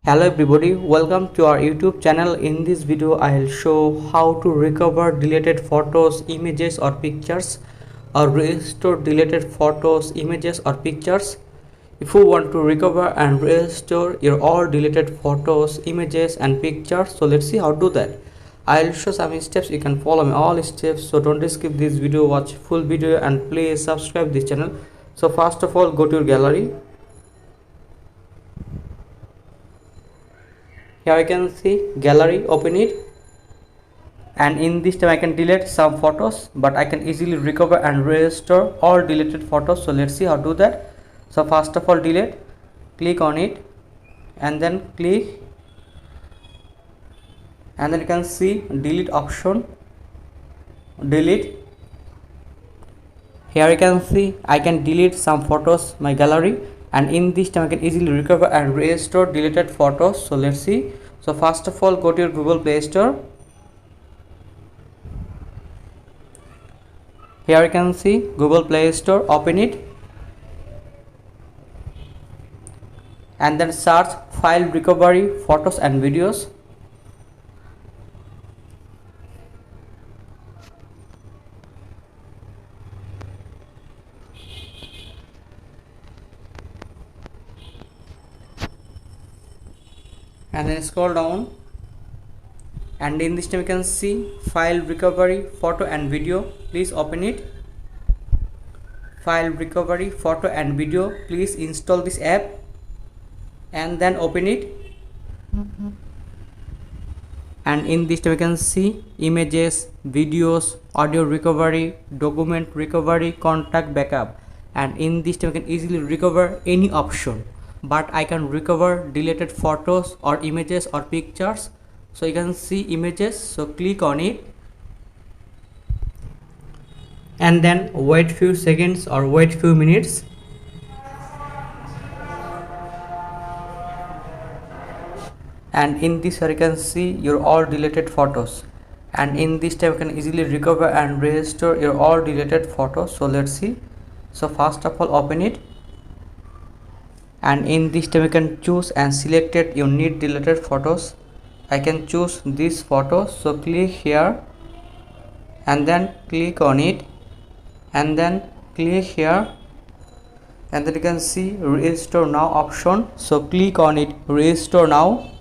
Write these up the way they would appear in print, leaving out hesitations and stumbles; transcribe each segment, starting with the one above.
Hello everybody, welcome to our YouTube channel. In this video I'll show how to recover deleted photos, images or pictures, or restore deleted photos, images or pictures. If you want to recover and restore your all deleted photos, images and pictures, so let's see how to do that. I'll show some steps. You can follow me all steps, so don't skip this video, watch full video and please subscribe this channel. So first of all, go to your gallery. Here I can see gallery, open it, and in this time I can delete some photos, but I can easily recover and restore all deleted photos. So let's see how to do that. So first of all, delete, click on it and then click, and then you can see delete option, delete. Here you can see I can delete some photos my gallery, and in this time I can easily recover and restore deleted photos. So let's see. So first of all, go to your Google Play Store. Here you can see Google Play Store, open it and then search file recovery, photos and videos. And then scroll down, and in this time you can see file recovery, photo and video. Please open it. File recovery, photo and video. Please install this app and then open it. And in this time you can see images, videos, audio recovery, document recovery, contact backup. And in this time you can easily recover any option, but I can recover deleted photos or images or pictures. So you can see images, so click on it and then wait few seconds or wait few minutes. And in this you can see your all deleted photos, and in this time you can easily recover and restore your all deleted photos. So let's see. So first of all, open it, and in this time you can choose and select it you need deleted photos. I can choose this photo, so click here and then click on it and then click here, and then you can see restore now option, so click on it, restore now.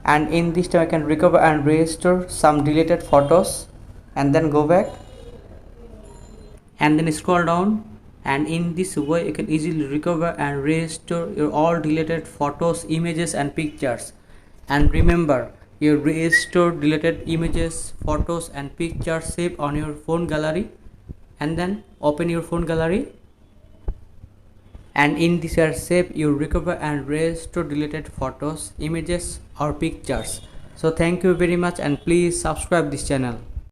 And in this time I can recover and restore some deleted photos, and then go back and then scroll down. And in this way you can easily recover and restore your all deleted photos, images and pictures. And remember, your restore deleted images, photos and pictures save on your phone gallery, and then open your phone gallery, and in this are save you recover and restore deleted photos, images or pictures. So thank you very much, and please subscribe this channel.